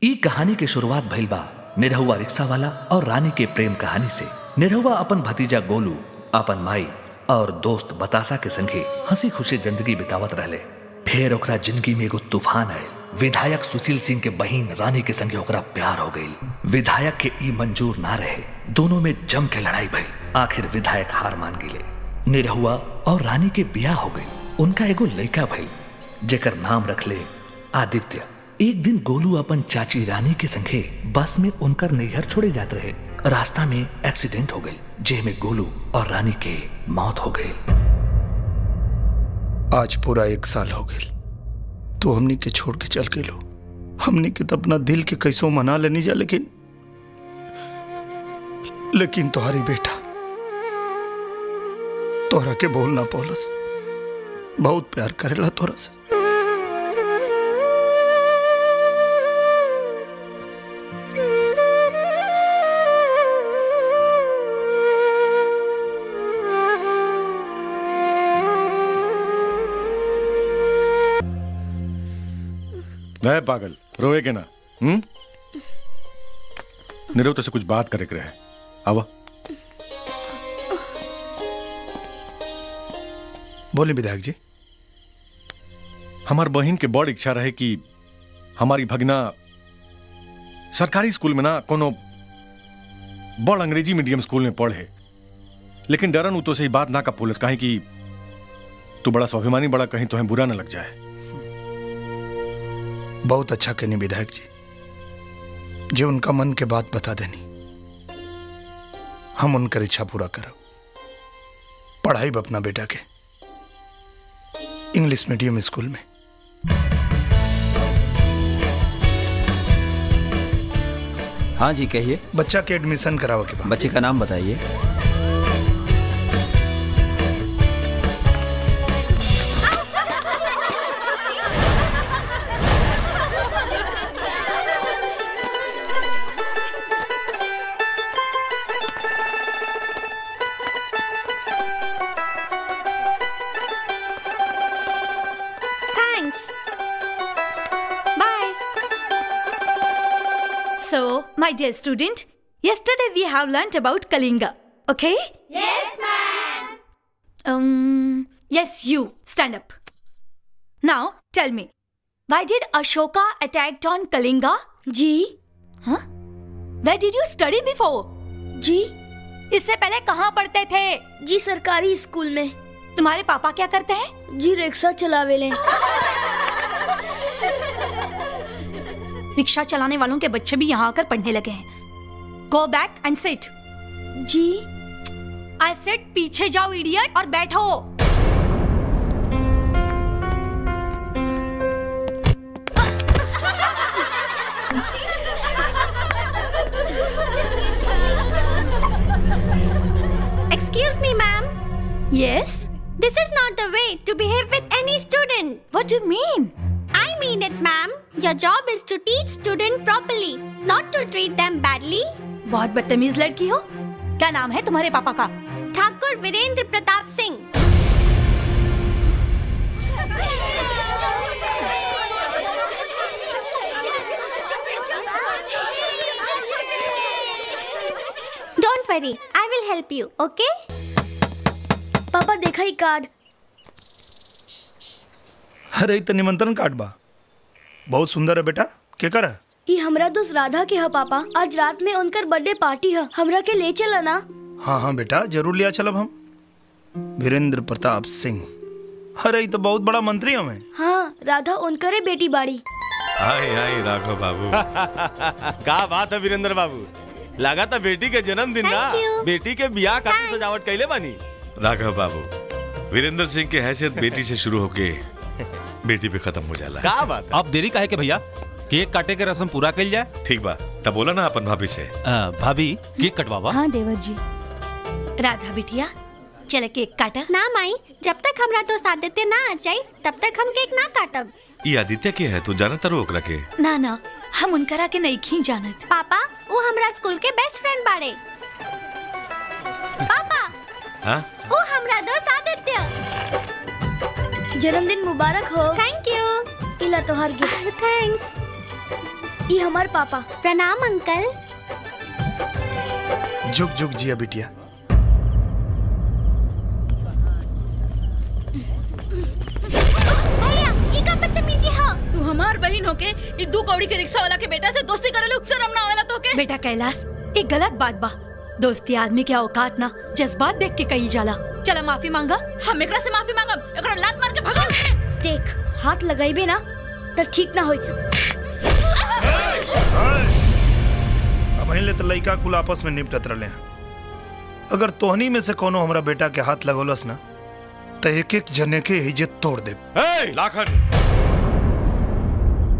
ई कहानी के शुरुआत भइल बा निरहुआ रिक्शा वाला और रानी के प्रेम कहानी से। निरहुआ अपन भतीजा गोलू, अपन माई और दोस्त बतासा के संगे हंसी खुशी जिंदगी बितावत रहले। फिर ओकरा जिंदगी में एगो तूफान आए। विधायक सुशील सिंह के बहिन रानी के संगे ओकरा प्यार हो गई। विधायक के ई मंजूर ना रहे, दोनों में जम के लड़ाई भइल। आखिर विधायक हार मान गिले। निरहुआ और रानी के ब्याह हो गई। उनका एगो लड़का भइल जेकर नाम रखले आदित्य। एक दिन गोलू अपन चाची रानी के संगे बस में उनकर नैहर छोड़े जाते रहे। रास्ता में एक्सीडेंट हो गई, जेमे गोलू और रानी के मौत हो गई। आज पूरा 1 साल हो गई तो हमनी के छोड़ के चल गए लो। हमनी के तो अपना दिल के कैसो मना लेनी जा, लेकिन तुम्हारी बेटा तोहरा के बोल ना पौलस, बहुत प्यार करेला तोहरा से। नहीं पागल, रोए के ना। निरव तो से कुछ बात करे के रहे। आवा। बोले विधायक जी। हमार बहन के बड़ इच्छा रहे कि हमारी भगना सरकारी स्कूल में ना कोनो बड़ अंग्रेजी मीडियम स्कूल में पढ़े, लेकिन डरन तो से ही बात ना का पुलिस कहीं कि तू बड़ा स्वाभिमानी बड़ा, कहीं तो बुरा ना लग जाए। बहुत अच्छा कहनी विधायक जी, जो उनका मन के बात बता देनी। हम उनकर इच्छा पूरा करब। पढ़ाई अपना बेटा के इंग्लिश मीडियम स्कूल में। हाँ जी कहिए। बच्चा के एडमिशन कराओ के बाद। बच्चे का नाम बताइए। So, my dear student, yesterday we have learnt about Kalinga, okay? Yes, ma'am. Yes, you. Stand up. Now, tell me, why did Ashoka attack on Kalinga? जी। Huh? Where did you study before? जी। इससे पहले कहाँ पढ़ते थे? जी सरकारी school में। तुम्हारे पापा क्या करते हैं? जी रिक्शा चलावेले। रिक्शा चलाने वालों के बच्चे भी यहाँ आकर पढ़ने लगे हैं। Go back and sit. जी। I said पीछे जाओ इडियट और बैठो। Excuse me, ma'am. Yes? This is not the way to behave with any student. What do you mean? I mean it, ma'am. Your job is to teach student properly, not to treat them badly. बहुत बदतमीज लड़की हो। क्या नाम है तुम्हारे पापा का? ठाकुर Virendra Pratap Singh. Don't worry, I will help you, okay? पापा देखा ही कार्ड। अरे तो निमंत्रण कार्ड बा, बहुत सुंदर है बेटा। क्या कर? ये हमरा दोस्त राधा के है पापा। आज रात में उनकर बर्थडे पार्टी है, हमरा के ले चला ना। हाँ हाँ बेटा, जरूर लिया चलब हम। वीरेंद्र प्रताप सिंह, अरे तो बहुत बड़ा मंत्री हमें। हाँ, राधा उनकरे बेटी बाड़ी। आई आई राघव बाबू। क्या बात है वीरेंद्र बाबू, लगा था बेटी के जन्मदिन ना, बेटी के ब्याह खातिर सजावट कैले बानी। राघव बाबू, वीरेंद्र सिंह के हैसियत बेटी से शुरू होके बेटी पे खत्म हो जाला। क्या बात है? आप देरी काहे के भैया, केक काटे के रस्म पूरा कर जाए। ठीक बा, तब बोला ना अपन भाभी से। भाभी केक कटवावा। हाँ देवर जी। राधा बिटिया चले केक काटा। ना माई, जब तक हमरा दोस्त आदित्य ना आ जाए तब तक हम केक ना काटब। ये आदित्य के है, तू जानता रो ओकरा के? ना ना, हम उनकरा के नहीं खी जानत। पापा, वो हमरा स्कूल के बेस्ट फ्रेंड बाड़े। पापा, हाँ? वो हमरा दोस्त आदित्य। जन्मदिन मुबारक हो। Thank you. इला तोहर गिफ्ट। थैंक्स। ये हमार पापा। प्रणाम अंकल। जुग जुग जिया बिटिया। भैया ये का बदतमीजी है। तू हमार बहन होके ये 2 कौड़ी के रिक्शा वाला के बेटा से दोस्ती करेलू, शर्म ना आवेला तोके? बेटा कैलाश, एक गलत बात बा। दोस्ती आदमी के औकात ना जज्बात देख के कही जाला। चला माफी मांगा। हम एकरा से माफी मांगब, एकरा लात मार के भगा दे। देख हाथ लगाइबे ना तो ठीक ना होई। अब ले तो लइका कुल आपस में निपटत रहे हैं। अगर तोहनी में से कोनो हमरा बेटा के हाथ लगोलस ना तो एक एक जने के इज्जत तोड़ दे। लाखन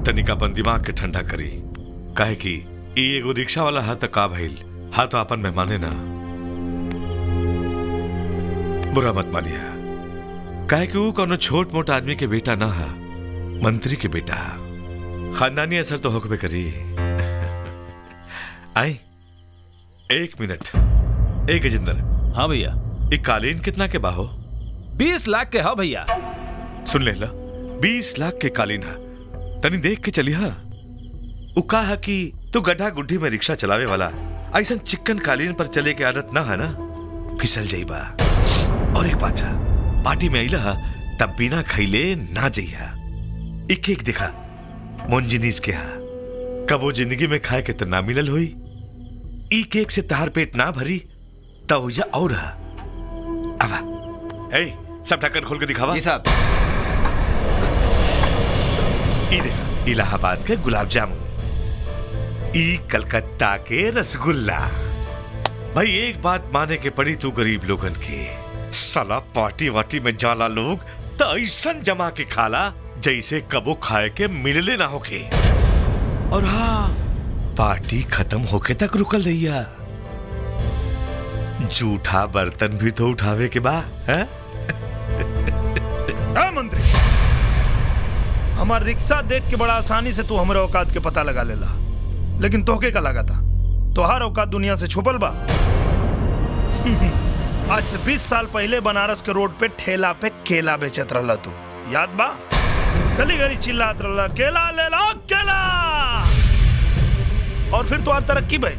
तनिक अपन दिमाग के ठंडा करी, काहे कि ई एगो रिक्शा वाला हाथ का भइल, हाँ तो अपन मेहमाने ना। बुरा मत मानिया, काहे कि वो कोनो छोट मोट आदमी के बेटा ना है, मंत्री के बेटा। खानदानी असर तो होकबे करी। आई 1 मिनट। ए गजेंद्र। हाँ भैया। ये कालीन कितना के बाहो? 20 लाख के हाँ भैया। सुन ले ला, 20 लाख के कालीन है, तनी देख के चली। हाँ उ कहा कि तू गड्ढा गुड्ढी में रिक्शा चलावे वाला ऐसा चिकन कालीन पर चले के आदत ना है ना, फिसल जाइबा। और एक बात है, पार्टी में आइला तब बिना खैले ना जइहा। एक एक देखा मोनजिनीस के हा, कबो जिंदगी में खाए के तो ना मिलल हुई। ई केक से तहार पेट ना भरी तब हो जा और हा। आवा ए सब ढक्कन खोल के दिखावा। जी साहब। ई देखा इलाहाबाद के गुलाब जामुन, ई कलकत्ता के रसगुल्ला। भाई एक बात माने के पड़ी तू गरीब लोगन के, साला पार्टी वार्टी में जाला लोग तो ऐसा जमा के खाला जैसे कबो खाए के मिलले ना होके। और हाँ, पार्टी खत्म होके तक रुकल रहिया। जूठा बर्तन भी तो उठावे के बा है? मंत्री, हमार रिक्शा देख के बड़ा आसानी से तू हमारे औकात के पता लगा लेला, लेकिन तोहके का लगा था तोहार औकात दुनिया से छुपल बा। आज से 20 साल पहले बनारस के रोड पे ठेला पे केला बेचत रहला तू, याद बा? गली गली चिल्लात रहला, केला ले लो केला। और फिर तो तरक्की भाई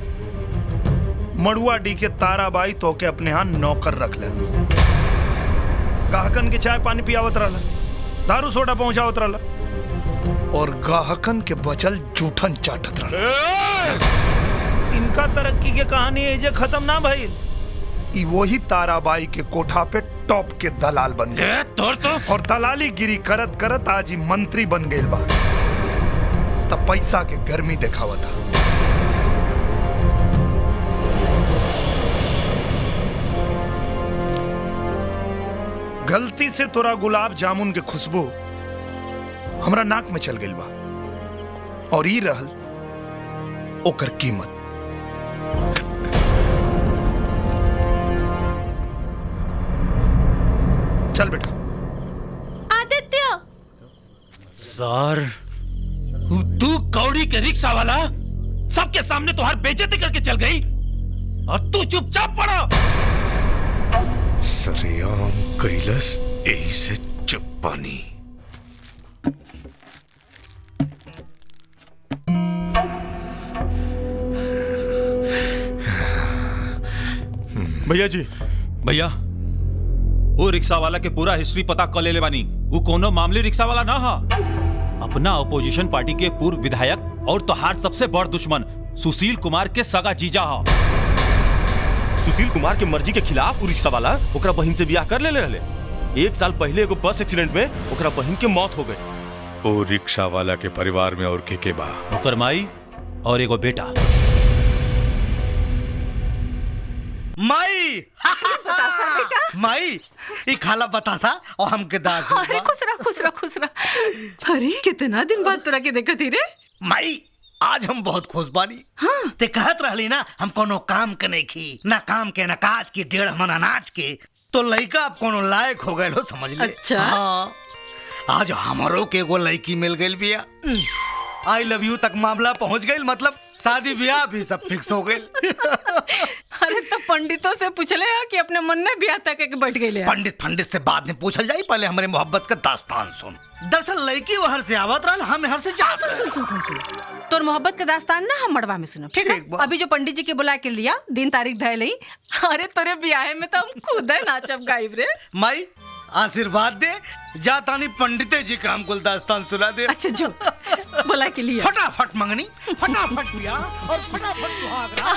मड़ुआ डी के ताराबाई तो के अपने यहाँ नौकर रख ले, गाहकन के चाय पानी पियावत रहला, दारू सोडा पहुंचावत रहला, और गाहकन के बचल जूठन चाटत रहला। इनका तरक्की के कहानी एजे खत्म ना भइल। ई वही ताराबाई के कोठा पे टॉप के दलाल बन गए तो। और दलाली गिरी करत करत आज ही मंत्री बन गए बा। तब पैसा के गर्मी दिखावा था। गलती से तोरा गुलाब जामुन के खुशबू हमरा नाक में चल गई बा, और ई रहल ओकर कीमत। चल बेटा। आदित्य सर, तू कौड़ी के रिक्शा वाला सबके सामने तुम्हारी बेइज्जती करके चल गई और तू चुपचाप पड़ा। सरेआम कैलस यही से चुप पानी। भैया जी। भैया, वो रिक्शा वाला के पूरा हिस्ट्री पता कर ले बानी। वो कोनो मामले रिक्शा वाला ना हा, अपना अपोजिशन पार्टी के पूर्व विधायक और तोहार सबसे बड़ दुश्मन सुशील कुमार के सगा जीजा हा। सुशील कुमार के मर्जी के खिलाफ रिक्शा वाला ओकरा बहन से ब्याह कर ले रहले। 1 साल पहले एगो बस एक्सीडेंट में ओकरा बहन के मौत हो गई। ओ रिक्शा वाला के परिवार में और के बा? ओकर माई और एगो बेटा। माई बतासा बेटा, माई ई खाला बतासा और हमके दास। अरे खुश रह। अरे कितना दिन बाद तोरा के देखत ही रे। माई आज हम बहुत खुश बानी। हाँ। ते कहत रहली ना हम कोनो काम के नहीं खी, ना काम के ना काज की, 1.5 मन अनाज के, तो लड़का अब कोनो लायक हो गए हो, समझ ले। अच्छा। हाँ। आज हमारो के एगो लड़की मिल गई बिया। आई लव यू तक मामला पहुंच गई, मतलब शादी ब्याह भी सब फिक्स हो गई। अरे तो पंडितों से पूछले कि अपने मन में ब्याह तक के बैठ गए। पंडित से बाद में पूछल जाई, पहले हमारे मोहब्बत का दास्तान सुन। दरअसल लड़की वहर से आवत रहल, हम हर से जा। सुन। तोर मोहब्बत के दास्तान ना हम मड़वा में सुनो, ठीक है? अभी जो पंडित जी के बुला के लिया, दिन तारीख धय लई। अरे तोरे ब्याह में तो हम खुद है नाचब गाइब रे। माई आशीर्वाद दे, जा तानी पंडिते जी का हमको दास्तान सुना दे। अच्छा जो बुला के लिया। फटाफट मंगनी, फटाफट ब्याह और फटाफट सुहागरात।